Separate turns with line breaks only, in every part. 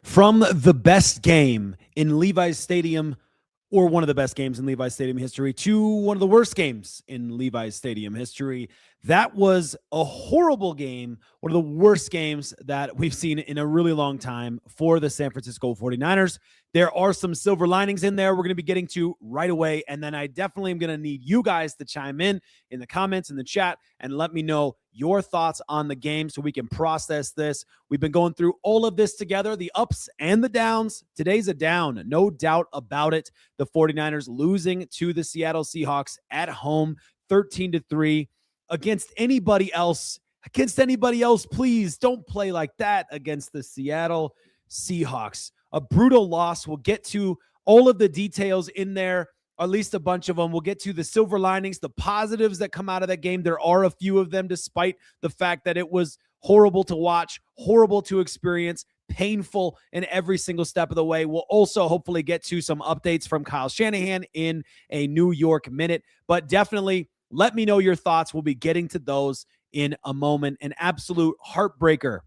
From the best game in Levi's Stadium, or one of the best games in Levi's Stadium history, to one of the worst games in Levi's Stadium history. That was a horrible game, one of the worst games that we've seen in a really long time for the San Francisco 49ers. There are some silver linings in there we're going to be getting to right away, and then I definitely am going to need you guys to chime in the comments, in the chat, and let me know your thoughts on the game so we can process this. We've been going through all of this together, the ups and the downs. Today's a down, no doubt about it. The 49ers losing to the Seattle Seahawks at home, 13-3. Against anybody else, please don't play like that against the Seattle Seahawks. A brutal loss. We'll get to all of the details in there, or at least a bunch of them. We'll get to the silver linings, the positives that come out of that game. There are a few of them, despite the fact that it was horrible to watch, horrible to experience, painful in every single step of the way. We'll also hopefully get to some updates from Kyle Shanahan in a New York minute, but definitely let me know your thoughts. We'll be getting to those in a moment. An absolute heartbreaker.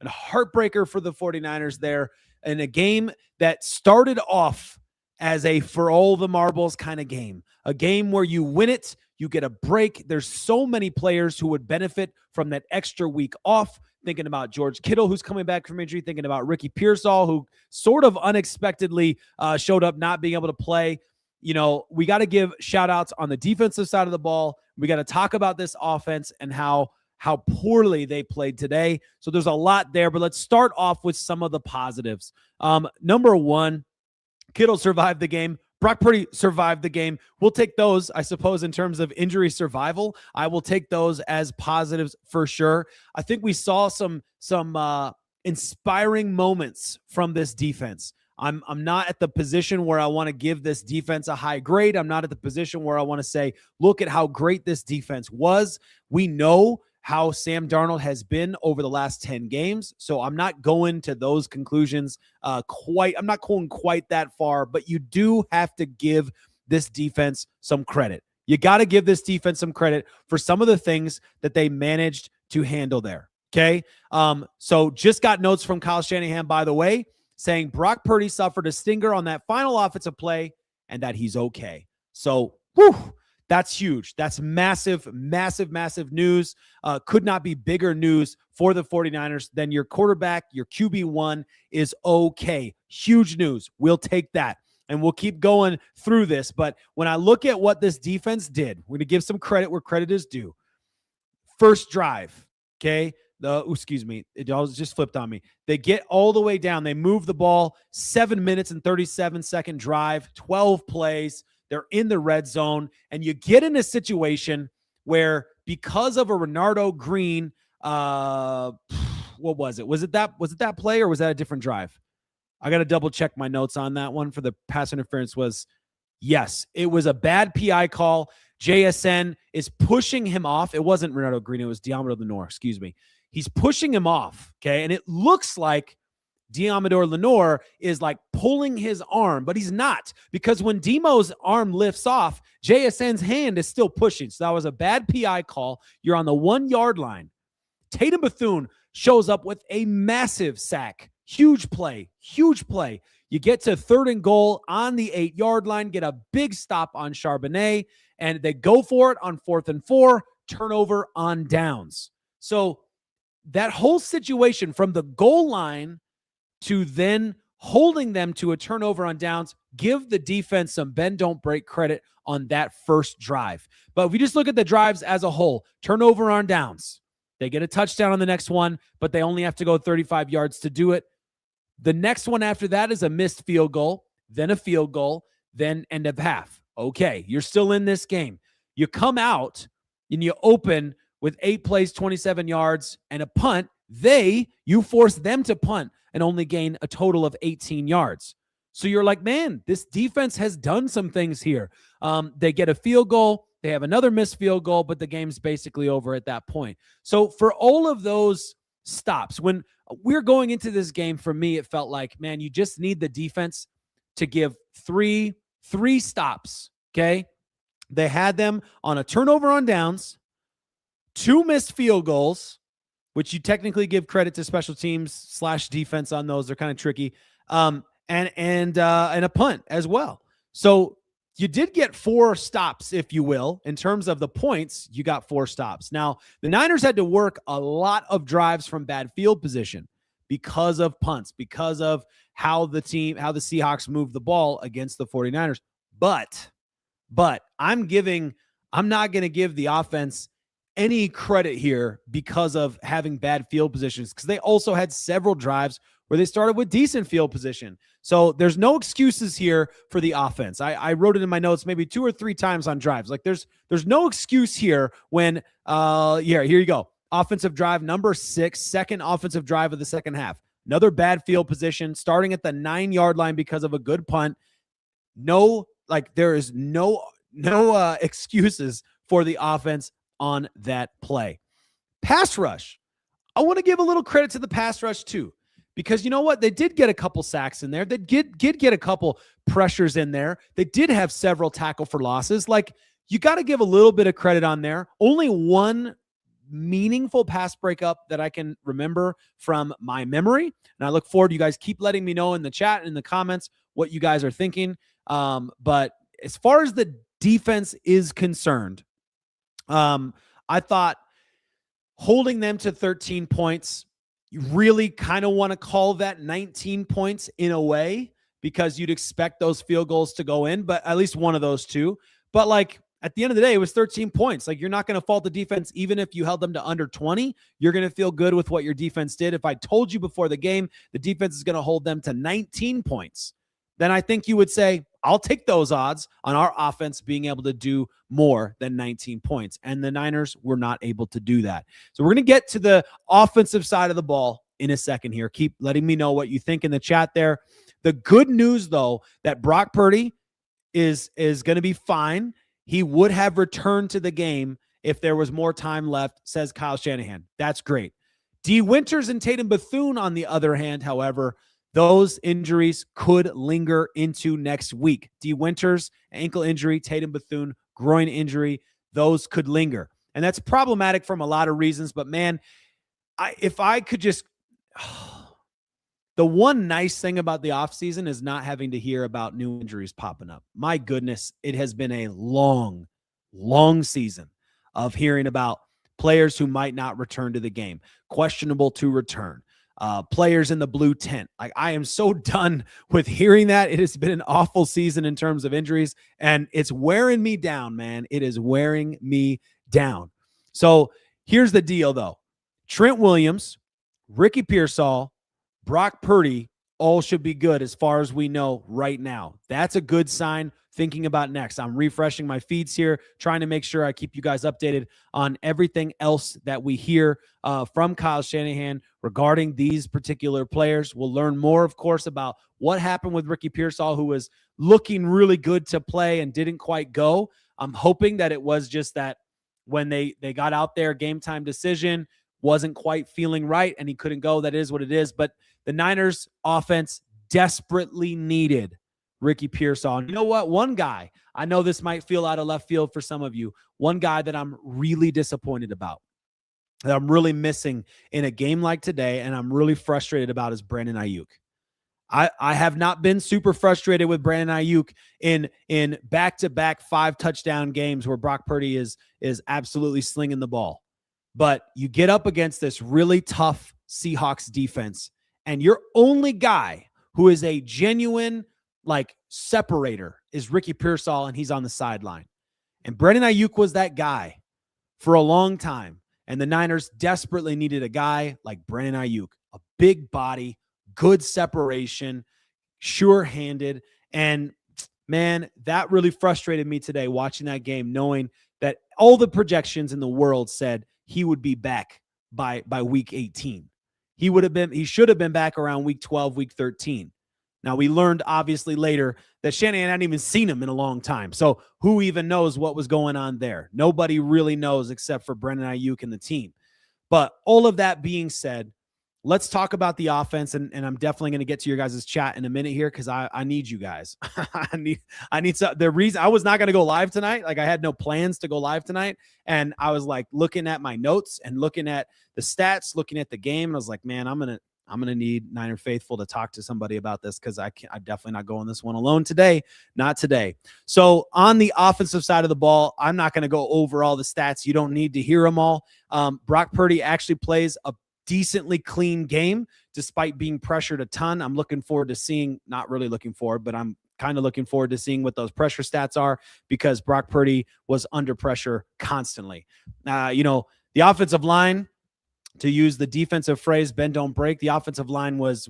A heartbreaker for the 49ers there in a game that started off as a for all the marbles kind of game. A game where you win it, you get a break. There's so many players who would benefit from that extra week off. Thinking about George Kittle, who's coming back from injury. Thinking about Ricky Pearsall, who sort of unexpectedly showed up not being able to play. You know, we got to give shout outs on the defensive side of the ball. We got to talk about this offense and how poorly they played today. So there's a lot there, but let's start off with some of the positives. Number one, Kittle survived the game. Brock Purdy survived the game. We'll take those, I suppose, in terms of injury survival. I will take those as positives for sure. I think we saw some inspiring moments from this defense. I'm not at the position where I want to give this defense a high grade. I'm not at the position where I want to say, look at how great this defense was. We know how Sam Darnold has been over the last 10 games. So I'm not going to those conclusions I'm not going quite that far, but you do have to give this defense some credit. You got to give this defense some credit for some of the things that they managed to handle there. Okay. So just got notes from Kyle Shanahan, by the way, saying Brock Purdy suffered a stinger on that final offensive play and that he's okay. So, that's huge. That's massive, massive, massive news. Could not be bigger news for the 49ers than your quarterback, your QB1 is okay. Huge news. We'll take that. And we'll keep going through this. But when I look at what this defense did, we're going to give some credit where credit is due. First drive, okay? It all just flipped on me. They get all the way down. They move the ball, 7 minutes and 37-second drive, 12 plays. They're in the red zone, and you get in a situation where because of a Renardo Green, what was it? Was it that play, or was that a different drive? I got to double check my notes on that one for the pass interference. Yes, it was a bad PI call. JSN is pushing him off. It wasn't Renardo Green. It was Diamador Lenore. Excuse me. He's pushing him off. Okay. And it looks like Diamador Lenore is like pulling his arm, but he's not, because when Demo's arm lifts off, JSN's hand is still pushing. So that was a bad PI call. You're on the 1 yard line. Tatum Bethune shows up with a massive sack. Huge play. You get to 3rd and goal on the 8 yard line, get a big stop on Charbonnet, and they go for it on 4th and 4, turnover on downs. So that whole situation from the goal line to then holding them to a turnover on downs, give the defense some bend, don't break credit on that first drive. But if we just look at the drives as a whole, turnover on downs, they get a touchdown on the next one, but they only have to go 35 yards to do it. The next one after that is a missed field goal, then a field goal, then end of half. Okay, you're still in this game. You come out and you open with 8 plays, 27 yards, and a punt. You force them to punt and only gain a total of 18 yards. So you're like, man, this defense has done some things here. They get a field goal. They have another missed field goal, but the game's basically over at that point. So for all of those stops, when we're going into this game, for me, it felt like, man, you just need the defense to give three stops, okay? They had them on a turnover on downs, 2 missed field goals, which you technically give credit to special teams / defense on those. They're kind of tricky. And a punt as well. So you did get 4 stops, if you will. In terms of the points, you got 4 stops. Now, the Niners had to work a lot of drives from bad field position because of punts, because of how the Seahawks moved the ball against the 49ers. But I'm not going to give the offense any credit here because of having bad field positions, because they also had several drives where they started with decent field position. So there's no excuses here for the offense. I wrote it in my notes maybe 2 or 3 times on drives. Like there's no excuse here when here you go. Offensive drive number 6, second offensive drive of the second half. Another bad field position starting at the 9-yard line because of a good punt. There is no excuses for the offense on that play. Pass rush. I want to give a little credit to the pass rush too, because you know what? They did get a couple sacks in there. They did get a couple pressures in there. They did have several tackle for losses. Like, you got to give a little bit of credit on there. Only one meaningful pass breakup that I can remember from my memory. And I look forward to you guys keep letting me know in the chat and in the comments what you guys are thinking. But as far as the defense is concerned, I thought holding them to 13 points, you really kind of want to call that 19 points in a way, because you'd expect those field goals to go in, but at least one of those two. But like, at the end of the day, it was 13 points. Like, you're not going to fault the defense. Even if you held them to under 20, you're going to feel good with what your defense did. If I told you before the game, the defense is going to hold them to 19 points, then I think you would say, I'll take those odds on our offense being able to do more than 19 points. And the Niners were not able to do that. So we're going to get to the offensive side of the ball in a second here. Keep letting me know what you think in the chat there. The good news, though, that Brock Purdy is going to be fine. He would have returned to the game if there was more time left, says Kyle Shanahan. That's great. D. Winters and Tatum Bethune, on the other hand, however, those injuries could linger into next week. D. Winters, ankle injury, Tatum Bethune, groin injury, those could linger. And that's problematic from a lot of reasons. But, man, if I could just the one nice thing about the offseason is not having to hear about new injuries popping up. My goodness, it has been a long, long season of hearing about players who might not return to the game, questionable to return, players in the blue tent. Like, I am so done with hearing that. It has been an awful season in terms of injuries, and it's wearing me down, man. It is wearing me down. So here's the deal, though. Trent Williams, Ricky Pearsall, Brock Purdy all should be good as far as we know right now. That's a good sign. Thinking about next, I'm refreshing my feeds here, trying to make sure I keep you guys updated on everything else that we hear from Kyle Shanahan regarding these particular players. We'll learn more, of course, about what happened with Ricky Pearsall, who was looking really good to play and didn't quite go. I'm hoping that it was just that when they got out there, game time decision, wasn't quite feeling right and he couldn't go. That is what it is. But the Niners offense desperately needed Ricky Pearsall. And you know what? One guy, I know this might feel out of left field for some of you, one guy that I'm really disappointed about, that I'm really missing in a game like today, and I'm really frustrated about, is Brandon Ayuk. I have not been super frustrated with Brandon Ayuk in back-to-back 5-touchdown games where Brock Purdy is absolutely slinging the ball. But you get up against this really tough Seahawks defense, and your only guy who is a genuine separator is Ricky Pearsall, and he's on the sideline. And Brandon Ayuk was that guy for a long time. And the Niners desperately needed a guy like Brandon Ayuk, a big body, good separation, sure-handed. And, man, that really frustrated me today watching that game, knowing that all the projections in the world said he would be back by week 18. He should have been back around week 12, week 13. Now, we learned obviously later that Shanahan hadn't even seen him in a long time. So who even knows what was going on there? Nobody really knows except for Brandon Ayuk and the team. But all of that being said, let's talk about the offense, and I'm definitely going to get to your guys' chat in a minute here because I need you guys. I need some. The reason I was not going to go live tonight, like I had no plans to go live tonight, and I was like looking at my notes and looking at the stats, looking at the game, and I was like, man, I'm gonna need Niner Faithful to talk to somebody about this because I'm definitely not going this one alone today. Not today. So on the offensive side of the ball, I'm not going to go over all the stats. You don't need to hear them all. Brock Purdy actually plays a decently clean game despite being pressured a ton. I'm looking forward to seeing, not really looking forward, but I'm kind of looking forward to seeing what those pressure stats are because Brock Purdy was under pressure constantly. The offensive line, to use the defensive phrase, bend don't break. The offensive line was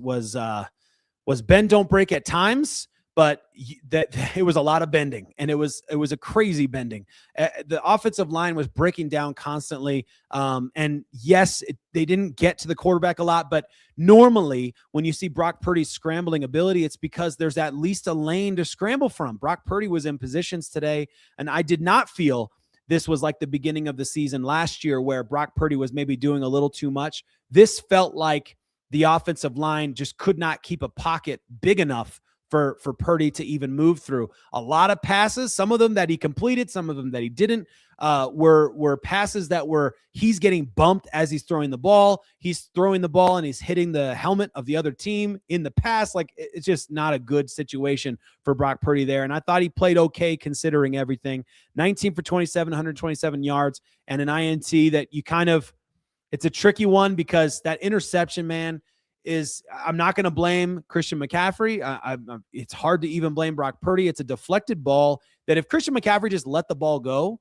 bend don't break at times, but that it was a lot of bending, and it was a crazy bending. The offensive line was breaking down constantly. And yes, they didn't get to the quarterback a lot, but normally when you see Brock Purdy's scrambling ability, it's because there's at least a lane to scramble from. Brock Purdy was in positions today, and I did not feel this was like the beginning of the season last year where Brock Purdy was maybe doing a little too much. This felt like the offensive line just could not keep a pocket big enough for Purdy to even move through. A lot of passes, some of them that he completed, some of them that he didn't, were passes that he's getting bumped as he's throwing the ball. He's throwing the ball and he's hitting the helmet of the other team in the pass. Like, it's just not a good situation for Brock Purdy there. And I thought he played okay considering everything. 19 for 27, 127 yards, and an INT that it's a tricky one because that interception, man, I'm not going to blame Christian McCaffrey. It's hard to even blame Brock Purdy. It's a deflected ball that if Christian McCaffrey just let the ball go,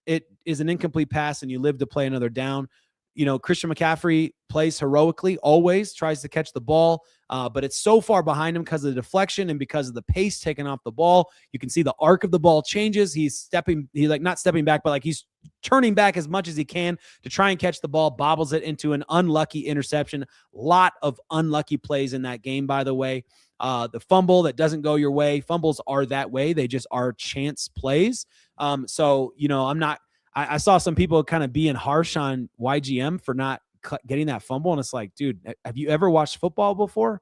it is an incomplete pass and you live to play another down. Christian McCaffrey plays heroically, always tries to catch the ball, but it's so far behind him because of the deflection and because of the pace taken off the ball. You can see the arc of the ball changes. He's not stepping back, but like he's turning back as much as he can to try and catch the ball, bobbles it into an unlucky interception. Lot of unlucky plays in that game, by the way. The fumble that doesn't go your way. Fumbles are that way. They just are chance plays. I saw some people kind of being harsh on YGM for not getting that fumble. And it's like, dude, have you ever watched football before?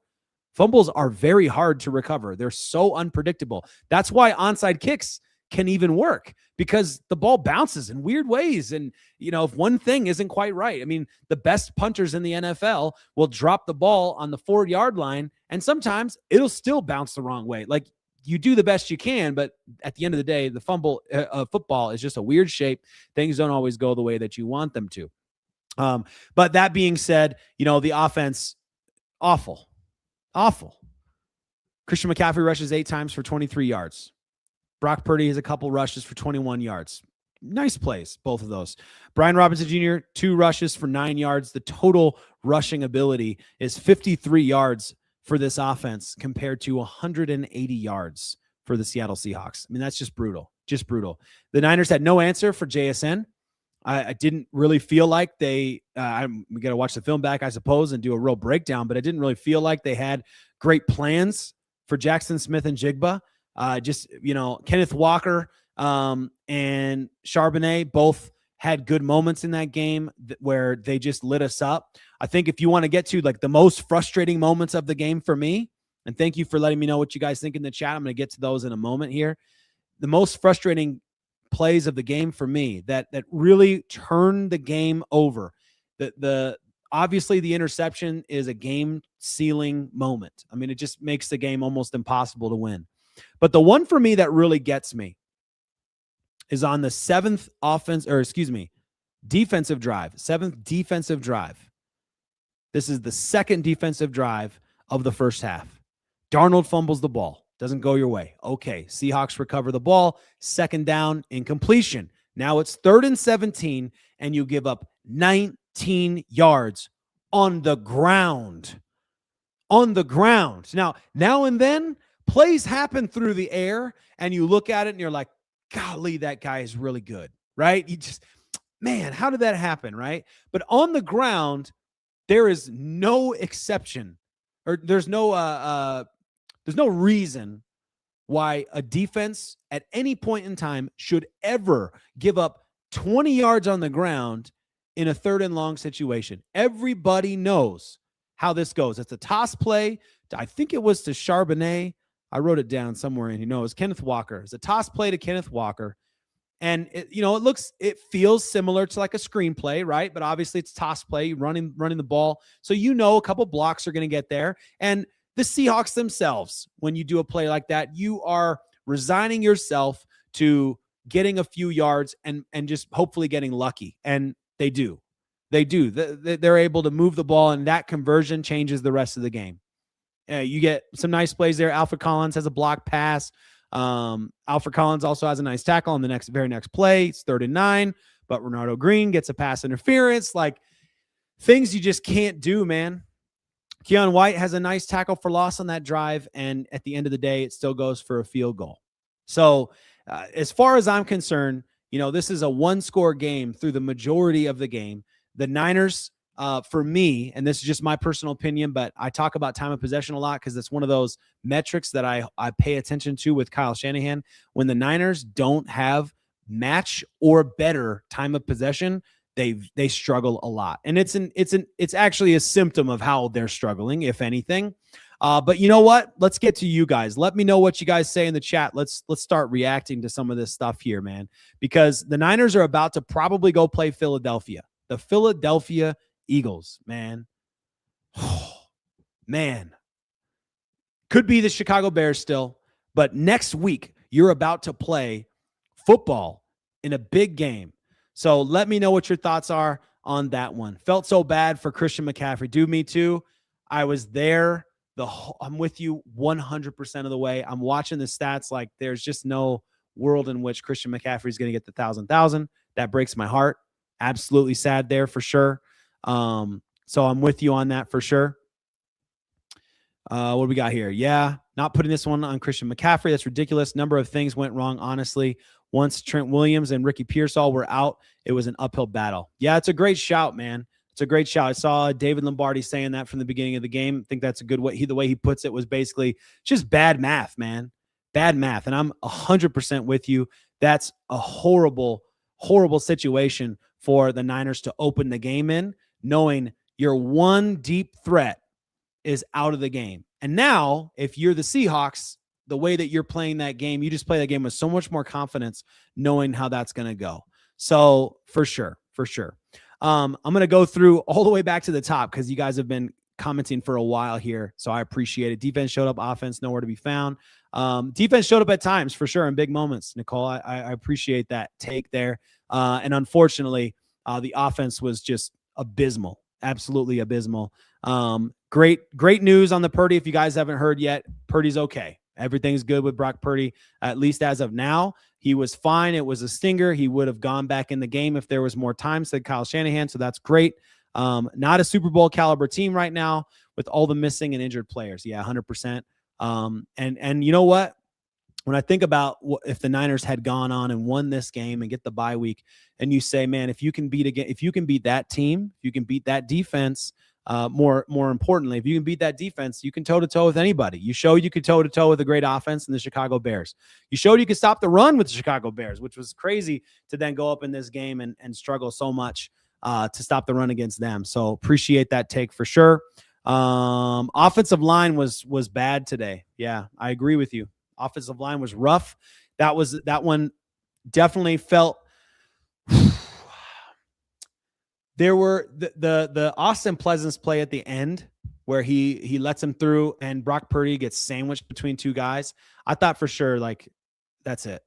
Fumbles are very hard to recover. They're so unpredictable. That's why onside kicks can even work because the ball bounces in weird ways. And, if one thing isn't quite right, I mean, the best punters in the NFL will drop the ball on the 4-yard line and sometimes it'll still bounce the wrong way. Like, you do the best you can, but at the end of the day, the football is just a weird shape. Things don't always go the way that you want them to. But that being said, the offense, awful. Christian McCaffrey rushes 8 times for 23 yards. Brock Purdy has a couple rushes for 21 yards. Nice plays, both of those. Brian Robinson Jr., 2 rushes for 9 yards. The total rushing ability is 53 yards for this offense compared to 180 yards for the Seattle Seahawks. I mean, that's just brutal. The Niners had no answer for JSN. I didn't really feel like we got to watch the film back, I suppose, and do a real breakdown, but I didn't really feel like they had great plans for Jackson Smith and Jigba. Kenneth Walker and Charbonnet both had good moments in that game where they just lit us up. I think if you want to get to like the most frustrating moments of the game for me, and thank you for letting me know what you guys think in the chat. I'm going to get to those in a moment here. The most frustrating plays of the game for me that really turned the game over. Obviously the interception is a game sealing moment. I mean, it just makes the game almost impossible to win. But the one for me that really gets me is on the 7th defensive drive, 7th defensive drive. This is the 2nd defensive drive of the first half. Darnold fumbles the ball. Doesn't go your way. Okay, Seahawks recover the ball. 2nd down, incompletion. Now it's 3rd and 17, and you give up 19 yards on the ground. Now and then, plays happen through the air, and you look at it, and you're like, golly, that guy is really good, right? You just, man, how did that happen, right? But on the ground, there is no exception, or there's no reason why a defense at any point in time should ever give up 20 yards on the ground in a 3rd and long situation. Everybody knows how this goes. It's a toss play. I think it was to Charbonnet. I wrote it down somewhere, and it was Kenneth Walker. It's a toss play to Kenneth Walker. And it feels similar to like a screenplay, right? But obviously it's toss play, running the ball. So a couple blocks are going to get there. And the Seahawks themselves, when you do a play like that, you are resigning yourself to getting a few yards and just hopefully getting lucky. And they do. They're able to move the ball, and that conversion changes the rest of the game. You get some nice plays there. Alfred Collins has a block pass. Alfred Collins also has a nice tackle on the very next play. It's 3rd and 9, but Renardo Green gets a pass interference. Like, things you just can't do, man. Keon White has a nice tackle for loss on that drive, and at the end of the day, it still goes for a field goal. So as far as I'm concerned, this is a one-score game through the majority of the game. The Niners, for me, and this is just my personal opinion, but I talk about time of possession a lot because it's one of those metrics that I pay attention to with Kyle Shanahan. When the Niners don't have match or better time of possession, they struggle a lot. And it's actually a symptom of how they're struggling, if anything. But you know what? Let's get to you guys. Let me know what you guys say in the chat. Let's start reacting to some of this stuff here, man, because the Niners are about to probably go play Philadelphia. The Philadelphia Eagles, man. Oh, man. Could be the Chicago Bears still, but next week you're about to play football in a big game. So let me know what your thoughts are on that one. Felt so bad for Christian McCaffrey. Dude, me too. I was there. I'm with you 100% of the way. I'm watching the stats like there's just no world in which Christian McCaffrey is going to get the 1,000. That breaks my heart. Absolutely sad there for sure. So I'm with you on that for sure. What do we got here? Yeah, not putting this one on Christian McCaffrey. That's ridiculous. Number of things went wrong, honestly. Once Trent Williams and Ricky Pearsall were out, it was an uphill battle. Yeah, it's a great shout, man. It's a great shout. I saw David Lombardi saying that from the beginning of the game. I think that's a good way. The way he puts it was basically just bad math, man. Bad math. And I'm 100% with you. That's a horrible, horrible situation for the Niners to open the game in, knowing your one deep threat is out of the game. And now, if you're the Seahawks, the way that you're playing that game, you just play that game with so much more confidence, knowing how that's going to go. So for sure. I'm going to go through all the way back to the top because you guys have been commenting for a while here. So I appreciate it. Defense showed up, offense nowhere to be found. Defense showed up at times for sure in big moments. Nicole, I appreciate that take there. And unfortunately, the offense was just abysmal, absolutely abysmal. Great news on the Purdy. If you guys haven't heard yet, Purdy's okay. Everything's good with Brock Purdy, at least as of now. He was fine. It was a stinger. He would have gone back in the game if there was more time, said Kyle Shanahan. So that's great. Not a Super Bowl caliber team right now with all the missing and injured players. Yeah, 100%. And you know what? When I think about if the Niners had gone on and won this game and get the bye week, and you say, man, if you can beat that team, if you can beat that defense, more importantly, if you can beat that defense, you can toe-to-toe with anybody. You showed you could toe-to-toe with a great offense in the Chicago Bears. You showed you could stop the run with the Chicago Bears, which was crazy to then go up in this game and struggle so much to stop the run against them. So appreciate that take for sure. Offensive line was bad today. Yeah, I agree with you. Offensive line was rough. That one definitely felt. There were the Austin Pleasance play at the end where he lets him through and Brock Purdy gets sandwiched between two guys. I thought for sure, like, that's it.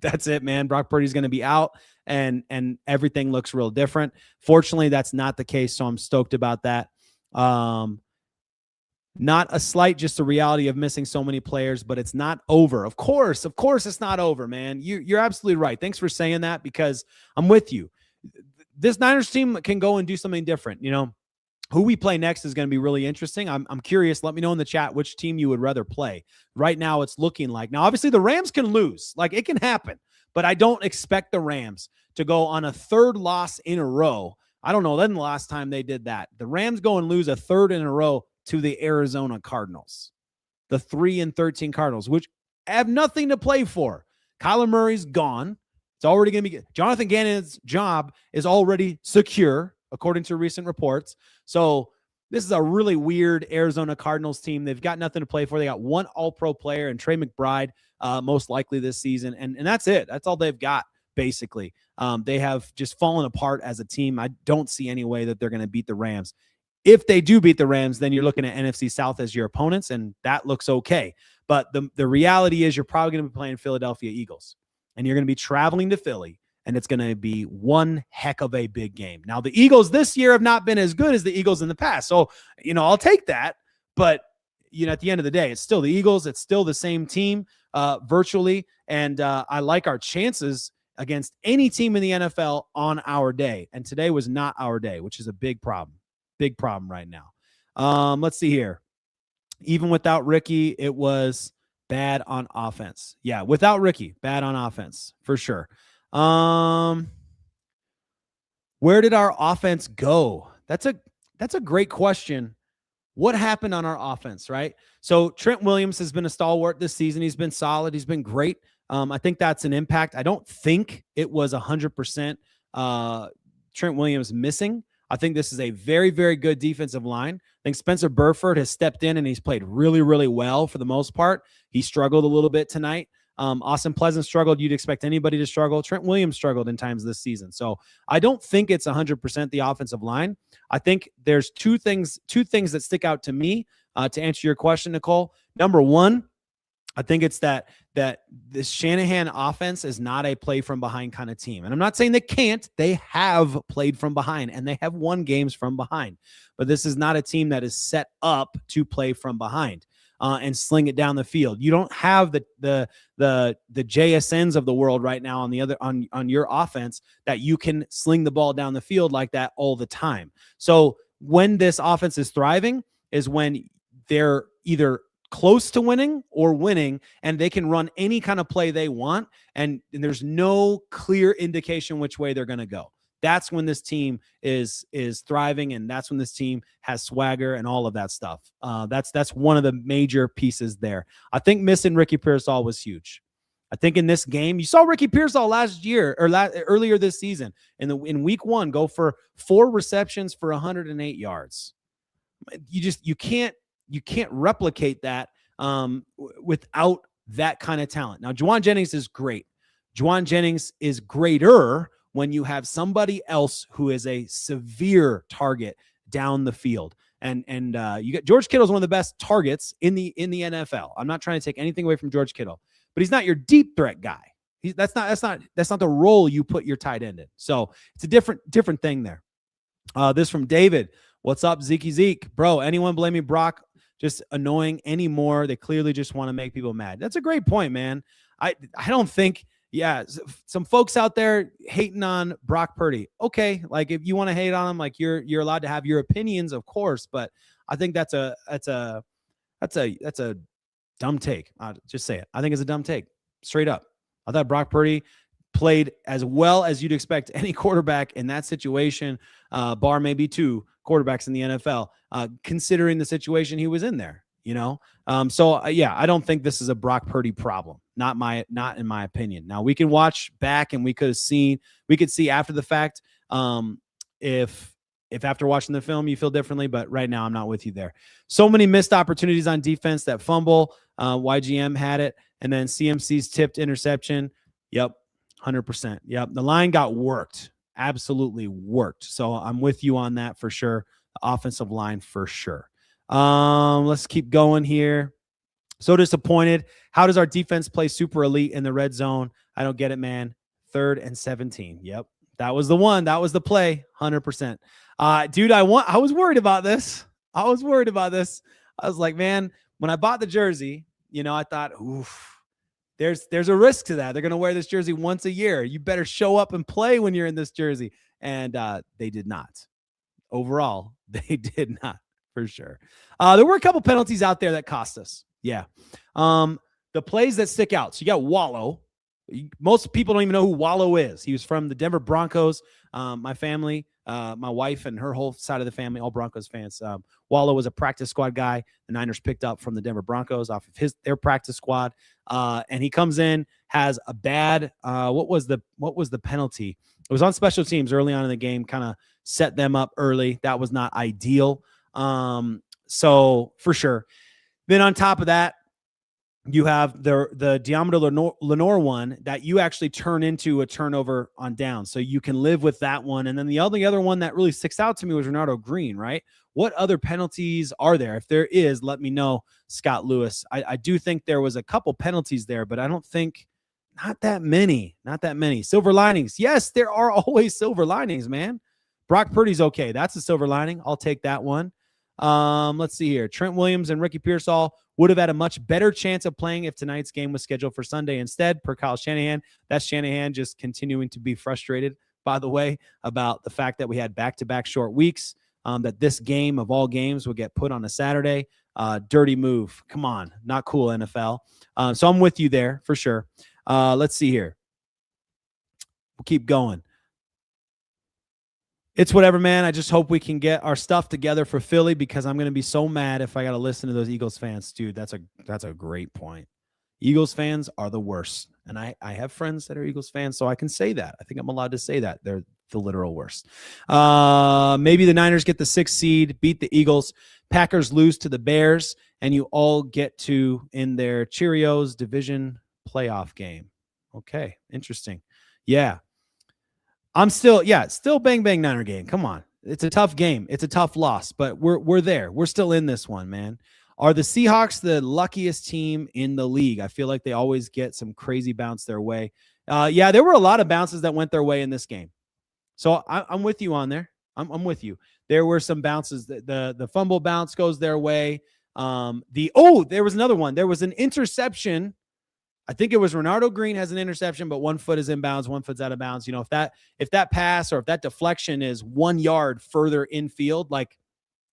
That's it, man. Brock Purdy's going to be out and everything looks real different. Fortunately, that's not the case, so I'm stoked about that. Not a slight, just the reality of missing so many players, but it's not over. Of course, it's not over, man. You're absolutely right. Thanks for saying that because I'm with you. This Niners team can go and do something different. You know, who we play next is going to be really interesting. I'm curious. Let me know in the chat which team you would rather play. Right now, it's looking like. Now, obviously, the Rams can lose. Like, it can happen. But I don't expect the Rams to go on a third loss in a row. I don't know. Then the last time they did that. The Rams go and lose a third in a row to the Arizona Cardinals. The 3-13 Cardinals, which have nothing to play for. Kyler Murray's gone. It's already going to be Jonathan Gannon's job is already secure, according to recent reports. So This is a really weird Arizona Cardinals team. They've got nothing to play for. They got one all-pro player and Trey McBride, most likely this season. And that's it. That's all they've got, basically. They have just fallen apart as a team. I don't see any way that they're going to beat the Rams. If they do beat the Rams, then you're looking at NFC South as your opponents, and that looks okay. But the reality is you're probably going to be playing Philadelphia Eagles, and you're going to be traveling to Philly, and it's going to be one heck of a big game. Now, the Eagles this year have not been as good as the Eagles in the past. So, I'll take that. But, at the end of the day, it's still the Eagles. It's still the same team virtually. And I like our chances against any team in the NFL on our day. And today was not our day, which is a big problem. Big problem right now. Let's see here. Even without Ricky, it was bad on offense. Yeah, without Ricky, bad on offense for sure. Where did our offense go? That's a great question. What happened on our offense, right? So Trent Williams has been a stalwart this season. He's been solid. He's been great. I think that's an impact. I don't think it was 100% Trent Williams missing. I think this is a very, very good defensive line. I think Spencer Burford has stepped in and he's played really, really well for the most part. He struggled a little bit tonight. Austin Pleasant struggled. You'd expect anybody to struggle. Trent Williams struggled in times this season. So I don't think it's 100% the offensive line. I think there's two things that stick out to me to answer your question, Nicole. Number one, I think it's that this Shanahan offense is not a play from behind kind of team. And I'm not saying they can't. They have played from behind and they have won games from behind. But this is not a team that is set up to play from behind and sling it down the field. You don't have the JSNs of the world right now on your offense that you can sling the ball down the field like that all the time. So when this offense is thriving is when they're either close to winning or winning, and they can run any kind of play they want, and there's no clear indication which way they're going to go. That's when this team is thriving, and that's when this team has swagger and all of that stuff. That's one of the major pieces there. I think missing Ricky Pearsall was huge. I think in this game, you saw Ricky Pearsall earlier this season in week 1 go for 4 receptions for 108 yards. You can't replicate that without that kind of talent. Now, Juwan Jennings is great. Juwan Jennings is greater when you have somebody else who is a severe target down the field. And you got George Kittle's one of the best targets in the NFL. I'm not trying to take anything away from George Kittle, but he's not your deep threat guy. That's not the role you put your tight end in. So it's a different thing there. This from David. What's up, Zeke? Bro, anyone blaming Brock? Just annoying anymore. They clearly just want to make people mad. That's a great point, man. I don't think, some folks out there hating on Brock Purdy. Okay, like if you want to hate on him, like you're allowed to have your opinions, of course, but I think that's a dumb take. I'll just say it. I think it's a dumb take. Straight up. I thought Brock Purdy played as well as you'd expect any quarterback in that situation, bar maybe 2 quarterbacks in the NFL, considering the situation he was in there, I don't think this is a Brock Purdy problem. Not in my opinion. Now we can watch back and we could see after the fact, if after watching the film you feel differently, but right now I'm not with you there. So many missed opportunities on defense. That fumble, YGM had it, and then CMC's tipped interception. Yep. 100%. Yep. The line got worked. Absolutely worked. So I'm with you on that for sure. The offensive line for sure. Let's keep going here. So disappointed. How does our defense play super elite in the red zone? I don't get it, man. 3rd and 17. Yep. That was the one. That was the play. 100%. Dude, I was worried about this. I was like, man, when I bought the jersey, I thought, oof. There's a risk to that. They're going to wear this jersey once a year. You better show up and play when you're in this jersey. And they did not. Overall, they did not, for sure. There were a couple penalties out there that cost us. Yeah. The plays that stick out. So you got Wallow. Most people don't even know who Wallow is. He was from the Denver Broncos. My family, my wife and her whole side of the family, all Broncos fans. Wallow was a practice squad guy the Niners picked up from the Denver Broncos off of their practice squad. And he comes in, has a bad, what was the penalty? It was on special teams early on in the game, kind of set them up early. That was not ideal. So for sure. Then on top of that, you have the Diamond Lenore one that you actually turn into a turnover on down. So you can live with that one. And then the only other one that really sticks out to me was Renardo Green, right? What other penalties are there? If there is, let me know, Scott Lewis. I do think there was a couple penalties there, but I don't think not that many. Silver linings. Yes, there are always silver linings, man. Brock Purdy's okay. That's a silver lining. I'll take that one. Let's see here. Trent Williams and Ricky Pearsall would have had a much better chance of playing if tonight's game was scheduled for Sunday instead, per Kyle Shanahan. That's Shanahan just continuing to be frustrated, by the way, about the fact that we had back-to-back short weeks, that this game of all games would get put on a Saturday. Dirty move. Come on. Not cool, NFL. So I'm with you there for sure. Let's see here. We'll keep going. It's whatever, man. I just hope we can get our stuff together for Philly because I'm going to be so mad if I got to listen to those Eagles fans. Dude, that's a great point. Eagles fans are the worst. And I have friends that are Eagles fans, so I can say that. I think I'm allowed to say that. They're the literal worst. Maybe the Niners get the 6th seed, beat the Eagles. Packers lose to the Bears, and you all get to in their Cheerios division playoff game. Okay, interesting. Yeah. I'm still bang bang Niner game. Come on. It's a tough game. It's a tough loss, but we're there. We're still in this one, man. Are the Seahawks the luckiest team in the league? I feel like they always get some crazy bounce their way. Yeah, there were a lot of bounces that went their way in this game. So I'm with you on there. I'm with you. There were some bounces. The fumble bounce goes their way. There was another one. There was an interception. I think it was Renardo Green has an interception, but 1 foot is inbounds, 1 foot's out of bounds. You know, if that pass or if that deflection is 1 yard further infield, like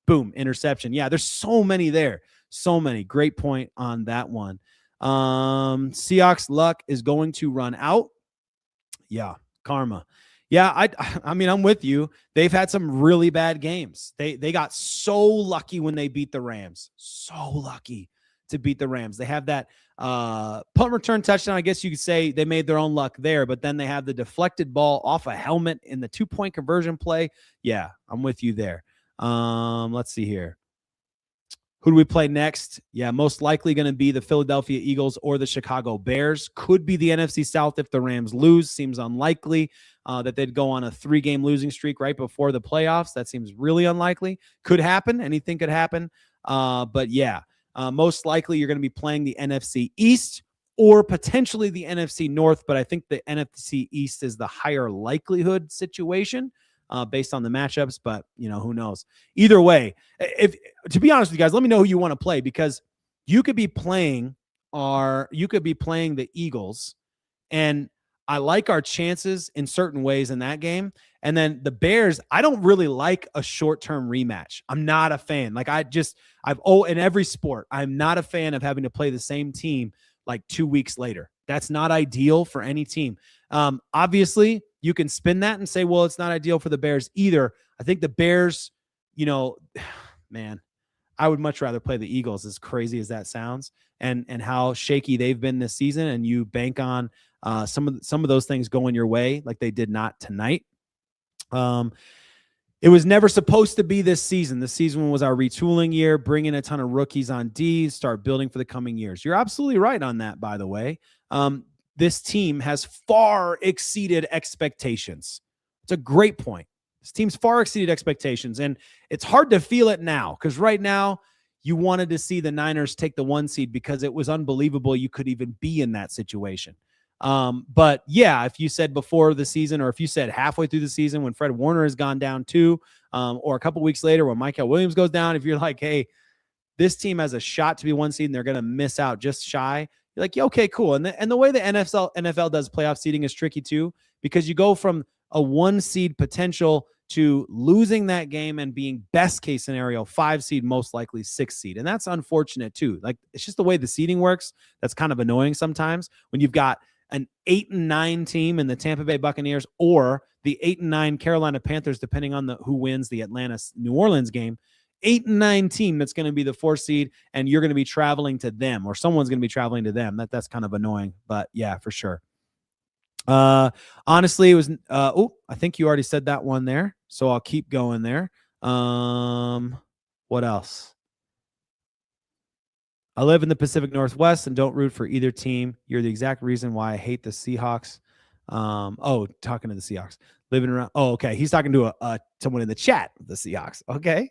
boom, interception. Yeah, there's so many there. So many. Great point on that one. Seahawks luck is going to run out. Yeah, karma. Yeah, I mean, I'm with you. They've had some really bad games. They got so lucky when they beat the Rams. So lucky to beat the Rams. They have that punt return touchdown. I guess you could say they made their own luck there, but then they have the deflected ball off a helmet in the 2-point conversion play. Yeah, I'm with you there. Let's see here. Who do we play next? Yeah, most likely going to be the Philadelphia Eagles or the Chicago Bears. Could be the NFC South if the Rams lose. Seems unlikely that they'd go on a 3-game losing streak right before the playoffs. That seems really unlikely. Could happen. Anything could happen. But yeah, most likely you're going to be playing the NFC East or potentially the NFC North. But I think the NFC East is the higher likelihood situation. Based on the matchups, but who knows? Either way, to be honest with you guys, let me know who you want to play because you could be playing the Eagles, and I like our chances in certain ways in that game. And then the Bears, I don't really like a short-term rematch. I'm not a fan. In every sport, I'm not a fan of having to play the same team like 2 weeks later. That's not ideal for any team. Obviously, you can spin that and say, well, it's not ideal for the Bears either. I think the Bears, man, I would much rather play the Eagles, as crazy as that sounds, and how shaky they've been this season. And you bank on some of those things going your way like they did not tonight. It was never supposed to be this season. This season was our retooling year, bringing a ton of rookies on D, start building for the coming years. You're absolutely right on that, by the way. This team has far exceeded expectations. It's a great point. This team's far exceeded expectations, and it's hard to feel it now because right now you wanted to see the Niners take the 1 seed because it was unbelievable you could even be in that situation. But yeah, if you said before the season or if you said halfway through the season when Fred Warner has gone down too, or a couple weeks later when Michael Williams goes down, if you're like, hey, this team has a shot to be 1 seed and they're going to miss out just shy, you're like, yeah, okay, cool. And the way the NFL does playoff seeding is tricky too, because you go from a 1 seed potential to losing that game and being best case scenario 5 seed, most likely 6 seed. And that's unfortunate too. Like, it's just the way the seeding works. That's kind of annoying sometimes when you've got an 8-9 team in the Tampa Bay Buccaneers or the 8-9 Carolina Panthers, depending on who wins the Atlanta New Orleans game. 8-9 team that's going to be the 4 seed, and you're going to be traveling to them, or someone's going to be traveling to them. That's kind of annoying, but yeah, for sure. Honestly, it was. I think you already said that one there, so I'll keep going there. What What else? I live in the Pacific Northwest and don't root for either team. You're the exact reason why I hate the Seahawks. Talking to the Seahawks. Living around. Oh, okay. He's talking to someone in the chat. The Seahawks. Okay.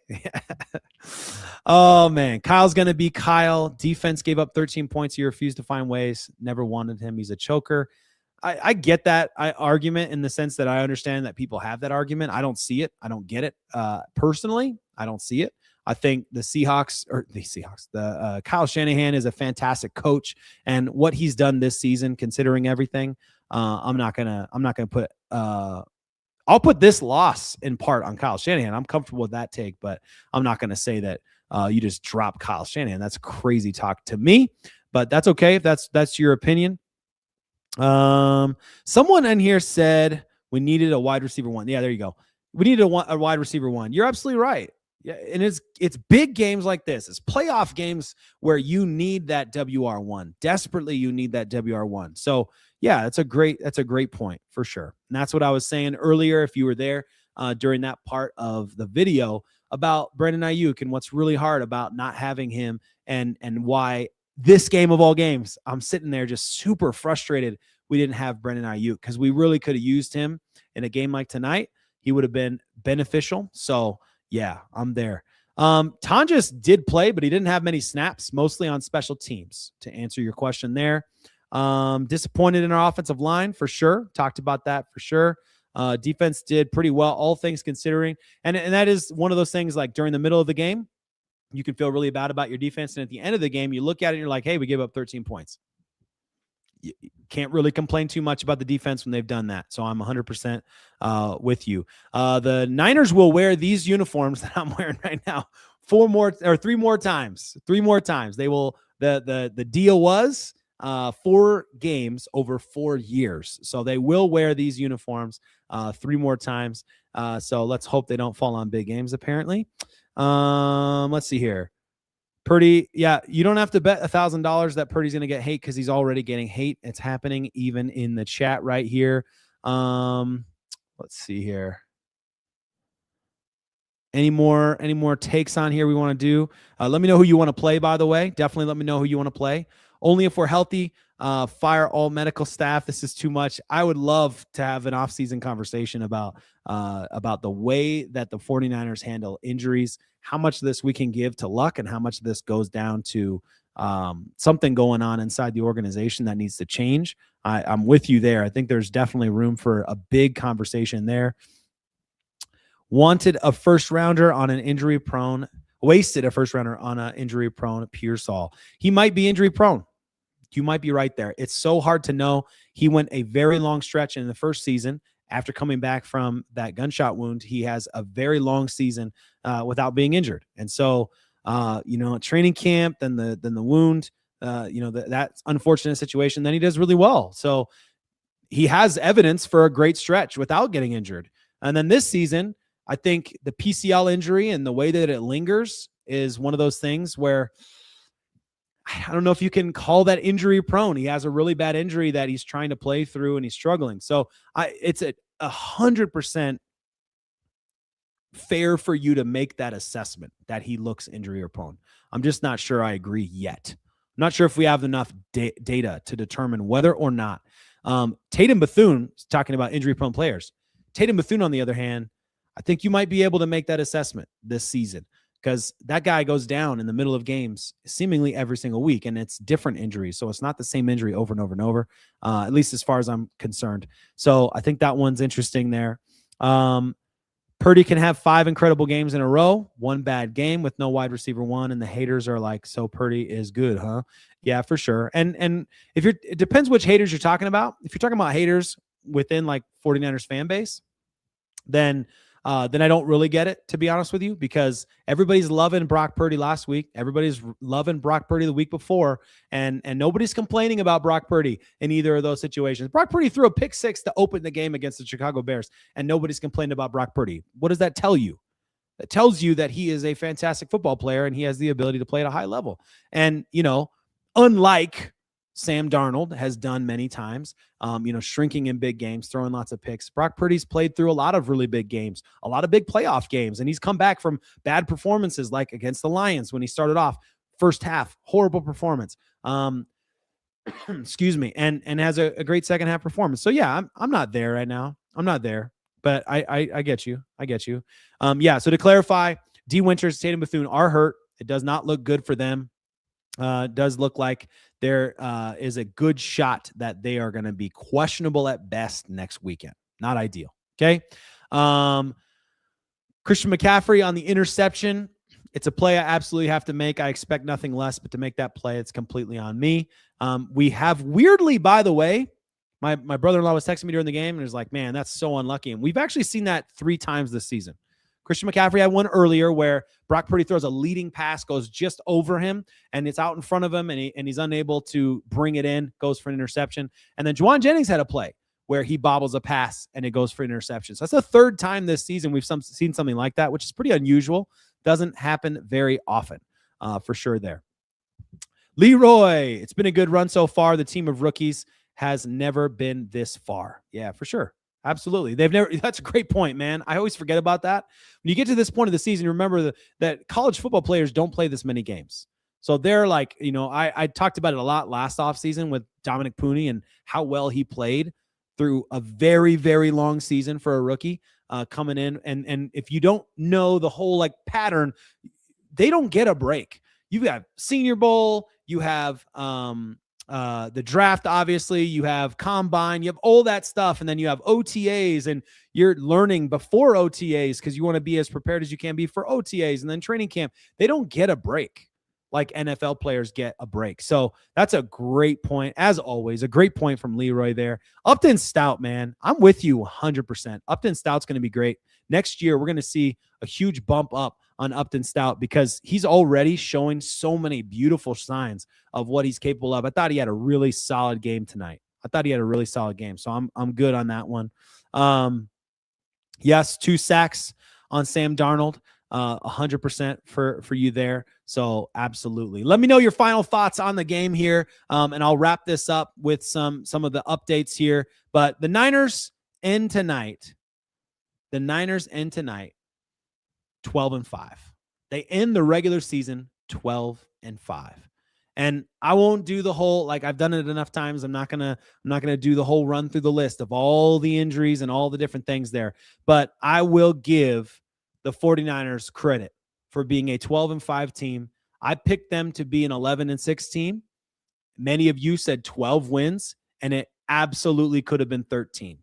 Oh man, Kyle's gonna be Kyle. Defense gave up 13 points. He refused to find ways. Never wanted him. He's a choker. I get that argument in the sense that I understand that people have that argument. I don't see it. I don't get it. Personally, I don't see it. I think the Kyle Shanahan is a fantastic coach, and what he's done this season, considering everything, I'm not gonna put. I'll put this loss in part on Kyle Shanahan. I'm comfortable with that take, but I'm not gonna say that you just drop Kyle Shanahan. That's crazy talk to me, but that's okay if that's your opinion. Someone in here said we needed a wide receiver one. Yeah, there you go. We needed a wide receiver one. You're absolutely right. Yeah, and it's big games like this. It's playoff games where you need that WR1. Desperately, you need that WR1. So yeah, that's a great point for sure. And that's what I was saying earlier. If you were there during that part of the video about Brandon Ayuk and what's really hard about not having him, and why this game of all games, I'm sitting there just super frustrated we didn't have Brandon Ayuk, because we really could have used him in a game like tonight. He would have been beneficial. So yeah, I'm there. Tonjes did play, but he didn't have many snaps, mostly on special teams, to answer your question there. Disappointed in our offensive line for sure. Talked about that for sure. Defense did pretty well, all things considering. And that is one of those things, like during the middle of the game, you can feel really bad about your defense. And at the end of the game, you look at it and you're like, hey, we gave up 13 points. You can't really complain too much about the defense when they've done that. So I'm 100% with you. The Niners will wear these uniforms that I'm wearing right now 3 more times. 3 more times. They will. The deal was 4 games over 4 years. So they will wear these uniforms 3 more times. So let's hope they don't fall on big games, apparently. Let's see here. Purdy, yeah, you don't have to bet $1,000 that Purdy's going to get hate, because he's already getting hate. It's happening even in the chat right here. Let's see here. Any more takes on here we want to do? Let me know who you want to play, by the way. Definitely let me know who you want to play. Only if we're healthy. Fire all medical staff. This is too much. I would love to have an off-season conversation about the way that the 49ers handle injuries, how much of this we can give to luck, and how much of this goes down to something going on inside the organization that needs to change. I'm with you there. I think there's definitely room for a big conversation there. Wasted a first rounder on an injury prone Pearsall. He might be injury prone. You might be right there. It's so hard to know. He went a very long stretch in the first season after coming back from that gunshot wound. He has a very long season without being injured. And so, training camp, then the wound, that unfortunate situation, then he does really well. So he has evidence for a great stretch without getting injured. And then this season, I think the PCL injury and the way that it lingers is one of those things where I don't know if you can call that injury prone. He has a really bad injury that he's trying to play through and he's struggling. So it's 100% fair for you to make that assessment that he looks injury prone. I'm just not sure I agree yet. I'm not sure if we have enough data to determine whether or not. Tatum Bethune is talking about injury prone players. Tatum Bethune, on the other hand, I think you might be able to make that assessment this season, because that guy goes down in the middle of games seemingly every single week, and it's different injuries. So it's not the same injury over and over and over, at least as far as I'm concerned. So I think that one's interesting there. Purdy can have 5 incredible games in a row, 1 bad game with no wide receiver one, and the haters are like, so Purdy is good, huh? Yeah, for sure. And it depends which haters you're talking about. If you're talking about haters within like 49ers fan base, then I don't really get it, to be honest with you, because everybody's loving Brock Purdy last week. Everybody's loving Brock Purdy the week before, and nobody's complaining about Brock Purdy in either of those situations. Brock Purdy threw a pick 6 to open the game against the Chicago Bears, and nobody's complaining about Brock Purdy. What does that tell you? That tells you that he is a fantastic football player and he has the ability to play at a high level. And, unlike Sam Darnold has done many times, shrinking in big games, throwing lots of picks. Brock Purdy's played through a lot of really big games, a lot of big playoff games, and he's come back from bad performances like against the Lions when he started off first half, horrible performance. Excuse me, and has a great second half performance. So yeah, I'm not there right now. I'm not there, but I get you. I get you. So to clarify, D. Winters, Tatum Bethune are hurt. It does not look good for them. Does look like there is a good shot that they are going to be questionable at best next weekend. Not ideal. Okay. Christian McCaffrey on the interception. It's a play I absolutely have to make. I expect nothing less, but to make that play, it's completely on me. We have weirdly, by the way, my brother-in-law was texting me during the game and was like, man, that's so unlucky. And we've actually seen that 3 times this season. Christian McCaffrey had one earlier where Brock Purdy throws a leading pass, goes just over him, and it's out in front of him, and he's unable to bring it in, goes for an interception. And then Juwan Jennings had a play where he bobbles a pass, and it goes for an interception. So that's the 3rd time this season we've seen something like that, which is pretty unusual. Doesn't happen very often, for sure there. Leroy, it's been a good run so far. The team of rookies has never been this far. Yeah, for sure. Absolutely. That's a great point, man. I always forget about that. When you get to this point of the season, remember that college football players don't play this many games. So they're like, I talked about it a lot last offseason with Dominic Pooney and how well he played through a very, very long season for a rookie coming in. And if you don't know the whole pattern, they don't get a break. You have Senior Bowl, you have the draft, obviously, you have combine, you have all that stuff, and then you have OTAs, and you're learning before OTAs because you want to be as prepared as you can be for OTAs, and then training camp. They don't get a break like NFL players get a break. So that's a great point, as always. A great point from Leroy there. Upton Stout, man, I'm with you 100%. Upton Stout's going to be great. Next year, we're going to see a huge bump up on Upton Stout because he's already showing so many beautiful signs of what he's capable of. I thought he had a really solid game tonight. So I'm good on that one. Yes, 2 sacks on Sam Darnold. 100% for you there. So absolutely. Let me know your final thoughts on the game here. And I'll wrap this up with some of the updates here. But the Niners end tonight. 12-5. They end the regular season 12-5. And I won't do the whole, I've done it enough times. I'm not going to do the whole run through the list of all the injuries and all the different things there. But I will give the 49ers credit for being a 12-5 team. I picked them to be an 11-6 team. Many of you said 12 wins, and it absolutely could have been 13.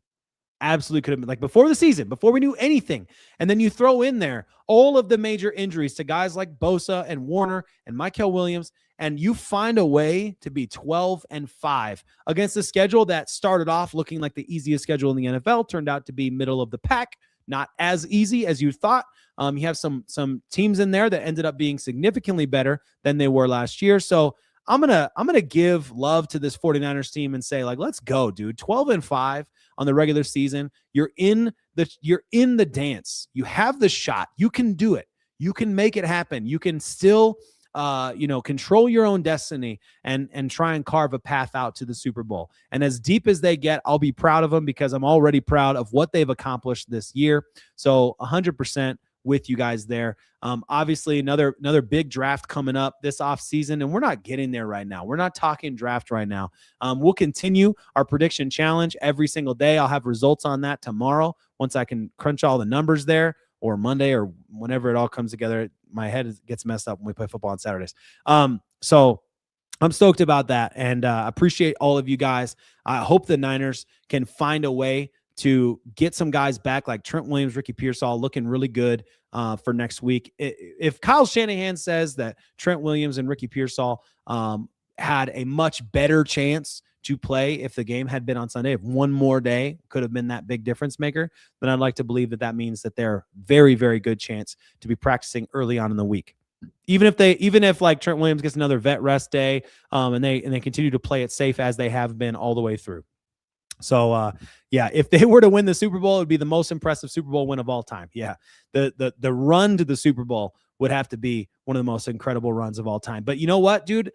Absolutely could have been before the season, before we knew anything. And then you throw in there all of the major injuries to guys like Bosa and Warner and Mykel Williams, and you find a way to be 12-5 against a schedule that started off looking like the easiest schedule in the NFL, turned out to be middle of the pack. Not as easy as you thought. You have some teams in there that ended up being significantly better than they were last year. So I'm gonna give love to this 49ers team and say, let's go, dude. 12-5 on the regular season. You're in the dance. You have the shot. You can do it. You can make it happen. You can still control your own destiny and try and carve a path out to the Super Bowl. And as deep as they get, I'll be proud of them because I'm already proud of what they've accomplished this year. So 100% with you guys there. Obviously another big draft coming up this offseason, and we're not getting there right now. We're not talking draft right now. We'll continue our prediction challenge every single day. I'll have results on that tomorrow once I can crunch all the numbers there, or Monday, or whenever it all comes together. My head gets messed up when we play football on Saturdays. So I'm stoked about that, and appreciate all of you guys. I hope the Niners can find a way to get some guys back like Trent Williams, Ricky Pearsall, looking really good for next week. If Kyle Shanahan says that Trent Williams and Ricky Pearsall had a much better chance to play if the game had been on Sunday, if one more day could have been that big difference maker, then I'd like to believe that means that they're very, very good chance to be practicing early on in the week. Even if Trent Williams gets another vet rest day, and they continue to play it safe as they have been all the way through. So, if they were to win the Super Bowl, it would be the most impressive Super Bowl win of all time. Yeah, the run to the Super Bowl would have to be one of the most incredible runs of all time. But you know what, dude?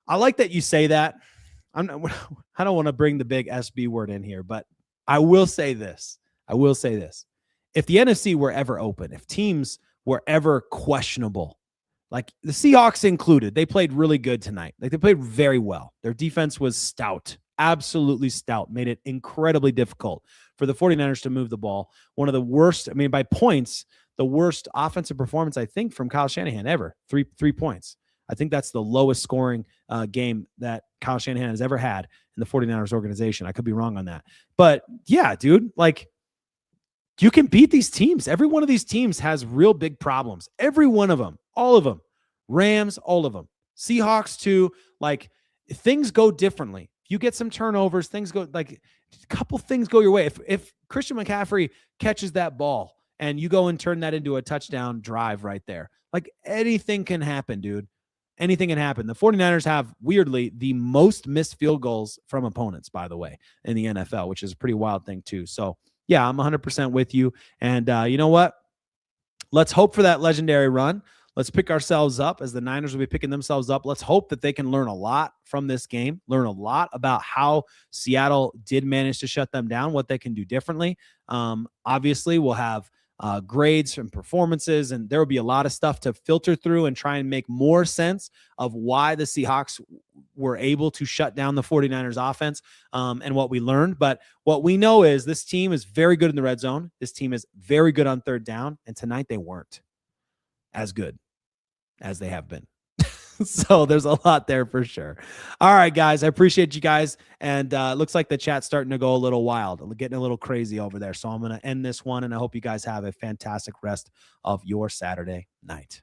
I like that you say that, I don't want to bring the big SB word in here, but I will say this. If the NFC were ever open, if teams were ever questionable, like the Seahawks included, they played really good tonight. Like they played very well. Their defense was stout, absolutely stout, made it incredibly difficult for the 49ers to move the ball. One of the worst, I mean, by points, the worst offensive performance, I think, from Kyle Shanahan ever. Three points. I think that's the lowest scoring game that Kyle Shanahan has ever had in the 49ers organization. I could be wrong on that. But yeah, dude, like you can beat these teams. Every one of these teams has real big problems. Every one of them, all of them. Rams, all of them. Seahawks too. Like things go differently. If you get some turnovers, things go like a couple things go your way. If Christian McCaffrey catches that ball and you go and turn that into a touchdown drive right there, like anything can happen, dude. Anything can happen. The 49ers have, weirdly, the most missed field goals from opponents, by the way, in the NFL, which is a pretty wild thing, too. So, yeah, I'm 100% with you. And you know what? Let's hope for that legendary run. Let's pick ourselves up as the Niners will be picking themselves up. Let's hope that they can learn a lot from this game, learn a lot about how Seattle did manage to shut them down, what they can do differently. Obviously, we'll have grades and performances, and there will be a lot of stuff to filter through and try and make more sense of why the Seahawks were able to shut down the 49ers offense and what we learned. But what we know is this team is very good in the red zone. This team is very good on third down, and tonight they weren't as good as they have been. So there's a lot there for sure. All right, guys, I appreciate you guys. And it looks like the chat's starting to go a little wild, getting a little crazy over there. So I'm going to end this one, and I hope you guys have a fantastic rest of your Saturday night.